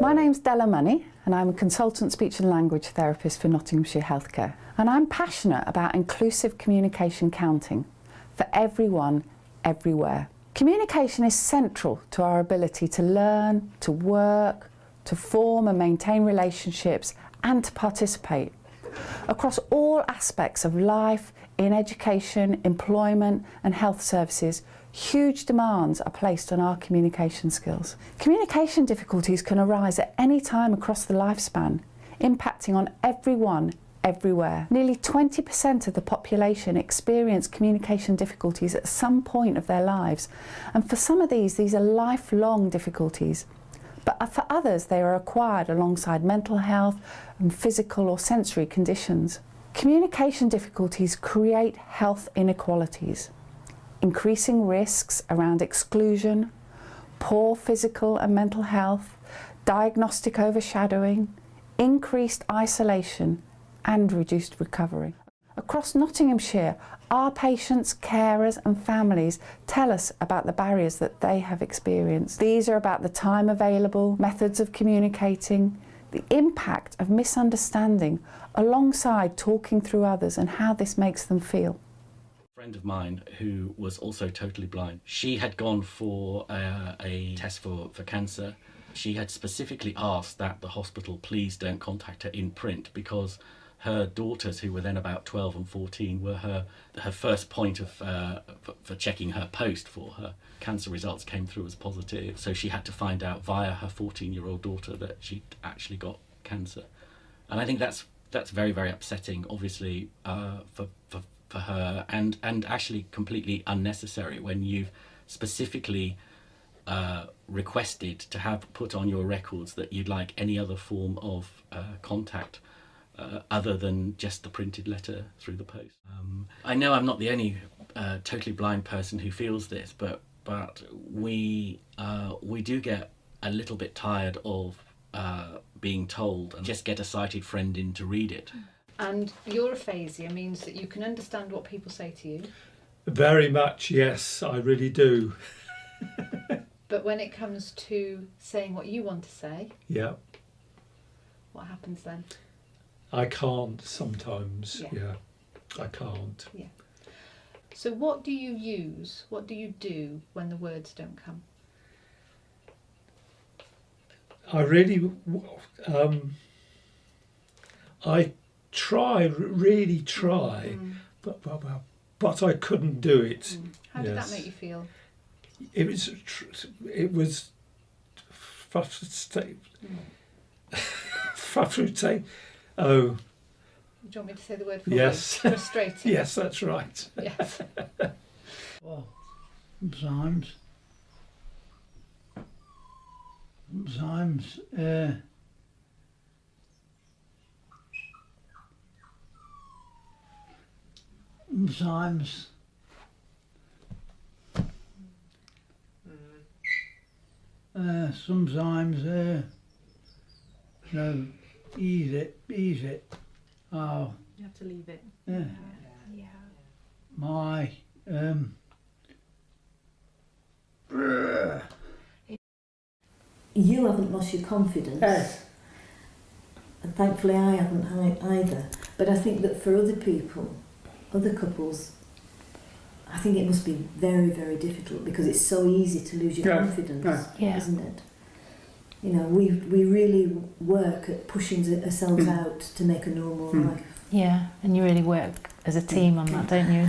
My name's Della Money and I'm a consultant speech and language therapist for Nottinghamshire Healthcare, and I'm passionate about inclusive communication counting for everyone, everywhere. Communication is central to our ability to learn, to work, to form and maintain relationships and to participate. Across all aspects of life, in education, employment and health services, huge demands are placed on our communication skills. Communication difficulties can arise at any time across the lifespan, impacting on everyone, everywhere. Nearly 20% of the population experience communication difficulties at some point of their lives, and for some of these are lifelong difficulties. But for others, they are acquired alongside mental health and physical or sensory conditions. Communication difficulties create health inequalities, increasing risks around exclusion, poor physical and mental health, diagnostic overshadowing, increased isolation and reduced recovery. Across Nottinghamshire, our patients, carers and families tell us about the barriers that they have experienced. These are about the time available, methods of communicating, the impact of misunderstanding, alongside talking through others and how this makes them feel. A friend of mine who was also totally blind, she had gone for a test for cancer. She had specifically asked that the hospital please don't contact her in print, because her daughters, who were then about 12 and 14, were her first point of for checking her post for her cancer results came through as positive. So she had to find out via her 14-year-old daughter that she'd actually got cancer. And I think that's very, very upsetting, obviously, for her, and actually completely unnecessary when you've specifically requested to have put on your records that you'd like any other form of contact other than just the printed letter through the post. I know I'm not the only totally blind person who feels this, but we do get a little bit tired of being told and just get a sighted friend in to read it. And your aphasia means that you can understand what people say to you. Very much, yes, I really do. But when it comes to saying what you want to say, Yeah, what happens then? I can't sometimes. Yeah, I can't. Yeah. So what do you use? What do you do when the words don't come? I really, I really try, but I couldn't do it. How did that make you feel? It was frustrating. Frustrating. Oh. Do you want me to say the word for yes. you? Frustrating. Yes, that's right. Yes. Well, sometimes no, ease it. Oh, You have to leave it. yeah. Yeah. My You haven't lost your confidence. Yes. And thankfully I haven't either. But I think that for other people, other couples, I think it must be very, very difficult, because it's so easy to lose your confidence, isn't it? You know, we really work at pushing ourselves out to make a normal life. Yeah, and you really work as a team on that, don't you?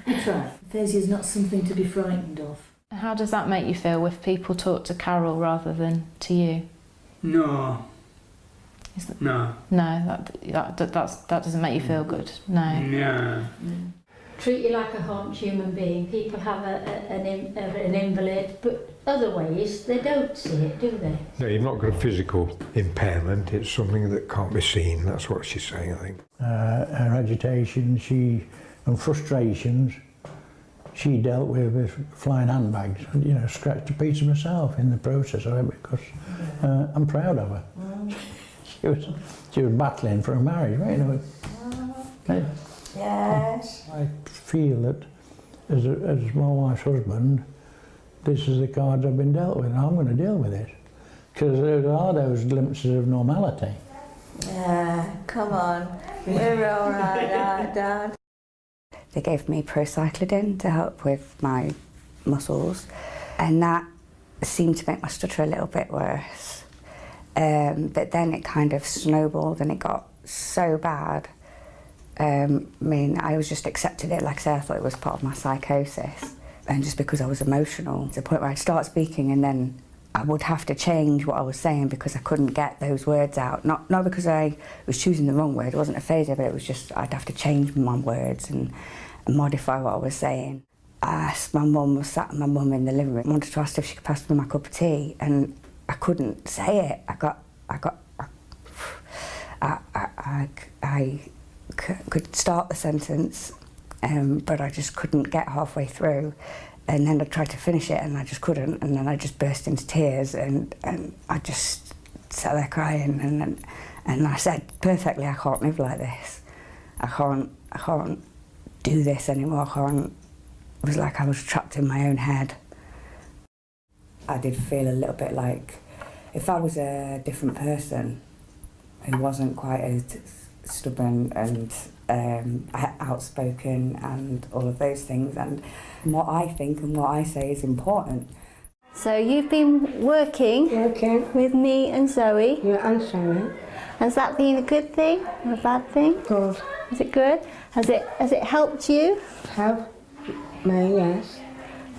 We try. Aphasia is not something to be frightened of. How does that make you feel if people talk to Carol rather than to you? no, no, No, that doesn't make you feel good. No. no. Treat you like a harmed human being. People have an invalid, but other ways they don't see it, do they? No, you've not got a physical impairment, it's something that can't be seen, that's what she's saying, I think. Her agitation, and frustrations, she dealt with flying handbags. You know, scratched a piece of myself in the process of it, because I'm proud of her. She was battling for a marriage, right? You know. Yes. I feel that as my wife's husband, this is the cards I've been dealt with, and I'm going to deal with it. because there are those glimpses of normality. Come on, we're all right, Dad. They gave me procyclidine to help with my muscles, and that seemed to make my stutter a little bit worse. But then it kind of snowballed and it got so bad. I was just accepted it, like I said, I thought it was part of my psychosis. And just because I was emotional, to the point where I'd start speaking and then I would have to change what I was saying because I couldn't get those words out. Not because I was choosing the wrong word, it wasn't aphasia, but it was just I'd have to change my words and modify what I was saying. I asked my mum, was sat with my mum in the living room, I wanted to ask if she could pass me my cup of tea, and I couldn't say it. I could start the sentence, but I just couldn't get halfway through. And then I tried to finish it and I just couldn't, and then I just burst into tears and I just sat there crying and I said perfectly, I can't live like this. I can't do this anymore. It was like I was trapped in my own head. I did feel a little bit like if I was a different person who wasn't quite as stubborn and outspoken and all of those things, and what I think and what I say is important. So you've been working with me and Zoe. Yeah, and Zoe. Has that been a good thing or a bad thing? Good. Is it good? Has it helped you? Helped me, yes.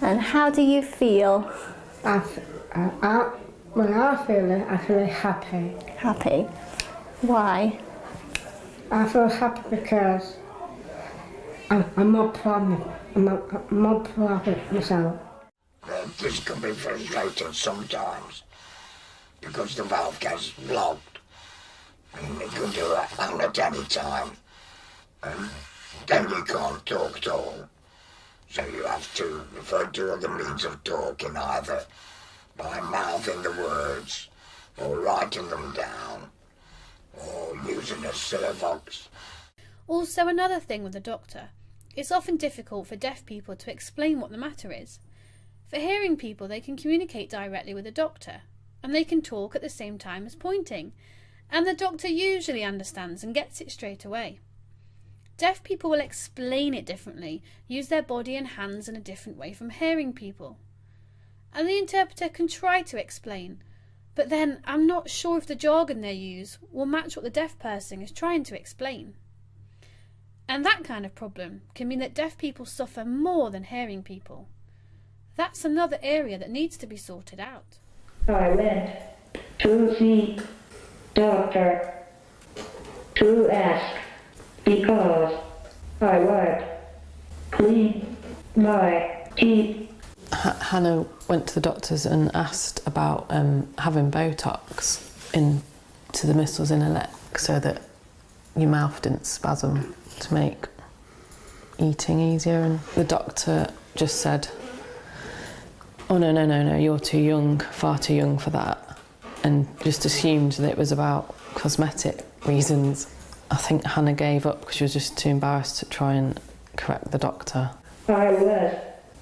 And how do you feel? When I feel happy. Happy? Why? I feel happy because I'm more proud of myself. This can be frustrating sometimes because the valve gets blocked and it can do that at any time. And then you can't talk at all. So you have to refer to other means of talking, either by mouthing the words or writing them down or using a Servox. Also, another thing with the doctor, it's often difficult for deaf people to explain what the matter is. For hearing people, they can communicate directly with the doctor, and they can talk at the same time as pointing, and the doctor usually understands and gets it straight away. Deaf people will explain it differently, use their body and hands in a different way from hearing people. And the interpreter can try to explain, but then I'm not sure if the jargon they use will match what the deaf person is trying to explain. And that kind of problem can mean that deaf people suffer more than hearing people. That's another area that needs to be sorted out. I went to the doctor to ask because I want to clean my teeth. Hannah went to the doctors and asked about having Botox into the muscles in her neck so that your mouth didn't spasm to make eating easier, and the doctor just said, oh no, you're too young, far too young for that, and just assumed that it was about cosmetic reasons. I think Hannah gave up because she was just too embarrassed to try and correct the doctor. I was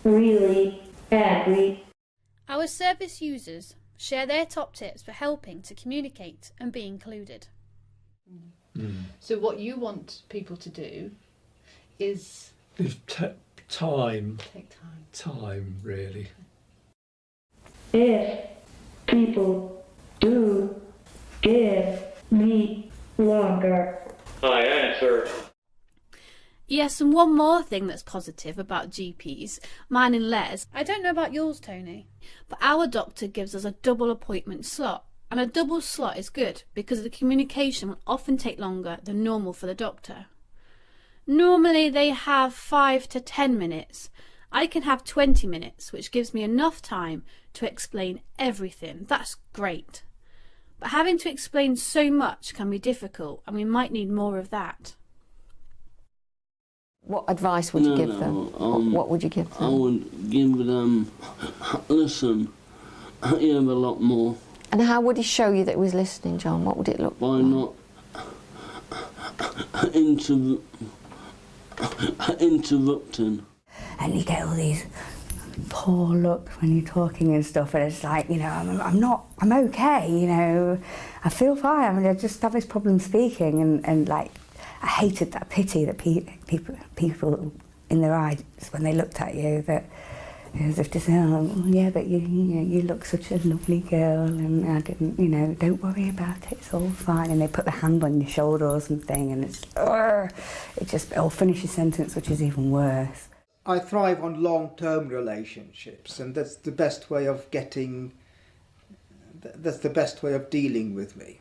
really angry. Our service users share their top tips for helping to communicate and be included. So what you want people to do is time. Take time. Time, really. If people do give me longer, I answer. Yes, and one more thing that's positive about GPs, mine and Les. I don't know about yours, Tony, but our doctor gives us a double appointment slot. And a double slot is good because the communication will often take longer than normal for the doctor. Normally they have 5 to 10 minutes. I can have 20 minutes, which gives me enough time to explain everything. That's great. But having to explain so much can be difficult, and we might need more of that. What advice would you give them? What would you give them? I would give them, listen, you have a lot more. And how would he show you that he was listening, John? What would it look like? By not interrupting. And you get all these poor look when you're talking and stuff, and it's like, you know, I'm okay, you know, I feel fine. I mean, I just have this problem speaking, and like, I hated that pity that people in their eyes when they looked at you, that as if to say, oh, yeah, but you look such a lovely girl, and I didn't, you know, don't worry about it, it's all fine. And they put their hand on your shoulder or something, and it'll finish your sentence, which is even worse. I thrive on long-term relationships, and that's the best way of dealing with me.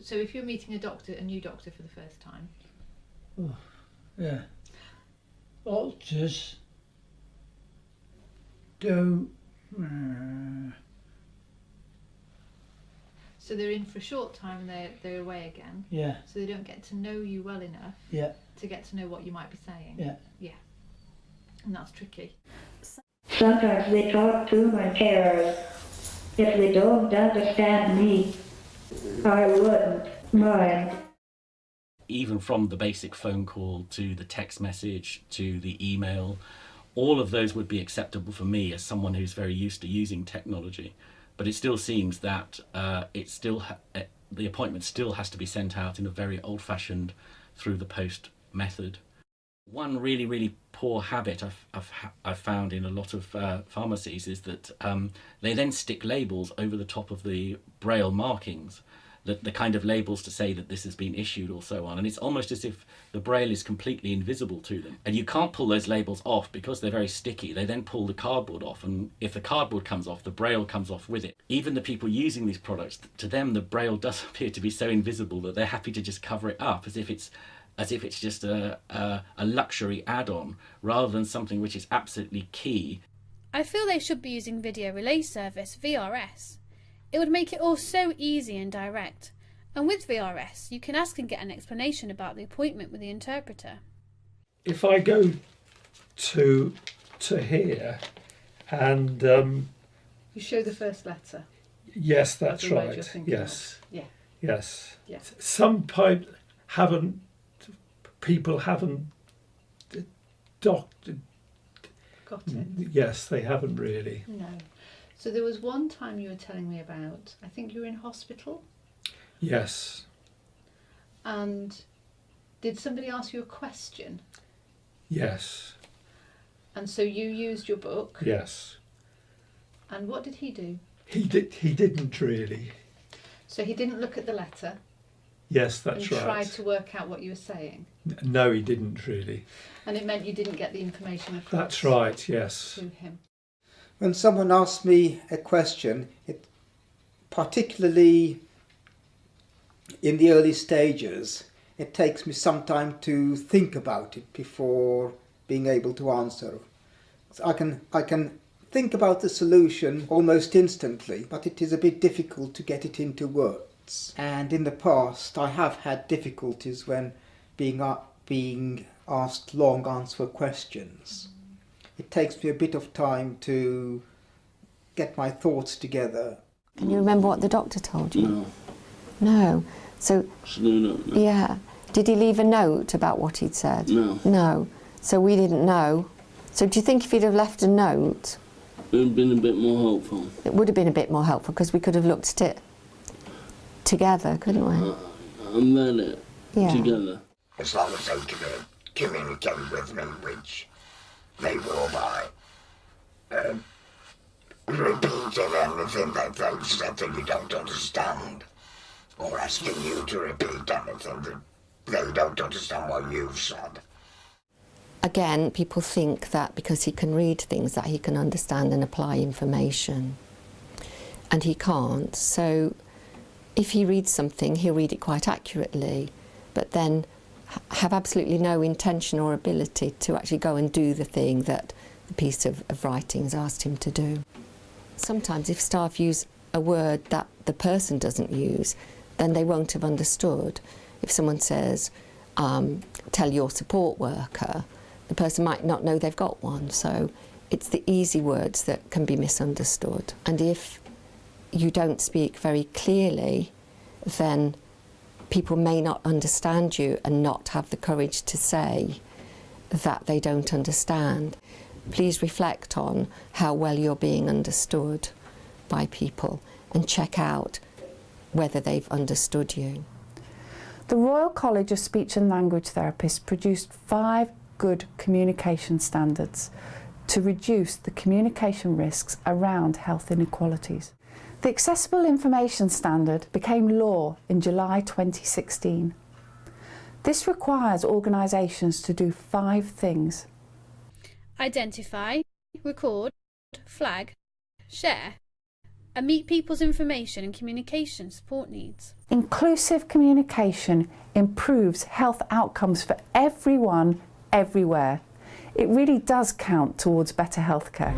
So if you're meeting a new doctor for the first time, Yeah. Doctors don't. so they're in for a short time and they're away again. Yeah. So they don't get to know you well enough. Yeah. To get to know what you might be saying. Yeah. Yeah. And that's tricky. Sometimes they talk to my carers. If they don't understand me, I wouldn't mind. Even from the basic phone call to the text message to the email, all of those would be acceptable for me as someone who's very used to using technology. But it still seems that the appointment still has to be sent out in a very old-fashioned, through the post method. One really, really poor habit I've found in a lot of pharmacies is that they then stick labels over the top of the Braille markings, the kind of labels to say that this has been issued or so on. And it's almost as if the Braille is completely invisible to them. And you can't pull those labels off because they're very sticky. They then pull the cardboard off, and if the cardboard comes off, the Braille comes off with it. Even the people using these products, to them the Braille does appear to be so invisible that they're happy to just cover it up as if it's just a luxury add-on rather than something which is absolutely key. I feel they should be using Video Relay Service, VRS. It would make it all so easy and direct. And with VRS, you can ask and get an explanation about the appointment with the interpreter. If I go to here and You show the first letter. yes, that's the word you're right. thinking Yes. of. Yeah. Yes. Yeah. Some people haven't doctored. Got it. Yes, they haven't really. No. So there was one time you were telling me about, I think you were in hospital, Yes. and did somebody ask you a question? Yes. And so you used your book. Yes. And what did he do? He didn't really. So he didn't look at the letter. Yes, that's and right. tried to work out what you were saying. No, he didn't really. And it meant you didn't get the information across. That's right. Yes. To him. When someone asks me a question, it, particularly in the early stages, it takes me some time to think about it before being able to answer. So I can think about the solution almost instantly, but it is a bit difficult to get it into words. And in the past, I have had difficulties when being asked long answer questions. It takes me a bit of time to get my thoughts together. Can you remember what the doctor told you? No. No. So, No. yeah. Did he leave a note about what he'd said? No. No. So we didn't know. So do you think if he'd have left a note... It would have been a bit more helpful. It would have been a bit more helpful because we could have looked at it together, couldn't we? And read it together. As long as they can communicate with me, which they will by repeating anything that they said that you don't understand, or asking you to repeat anything that they don't understand what you've said. Again, people think that because he can read things that he can understand and apply information. And he can't. So if he reads something, he'll read it quite accurately, but then have absolutely no intention or ability to actually go and do the thing that the piece of writing has asked him to do. Sometimes if staff use a word that the person doesn't use, then they won't have understood. If someone says, tell your support worker, the person might not know they've got one. So it's the easy words that can be misunderstood. And if you don't speak very clearly, then people may not understand you and not have the courage to say that they don't understand. please reflect on how well you're being understood by people and check out whether they've understood you. The Royal College of Speech and Language Therapists produced 5 good communication standards to reduce the communication risks around health inequalities. The Accessible Information Standard became law in July 2016. This requires organisations to do 5 things. Identify, record, flag, share, and meet people's information and communication support needs. Inclusive communication improves health outcomes for everyone, everywhere. It really does count towards better healthcare.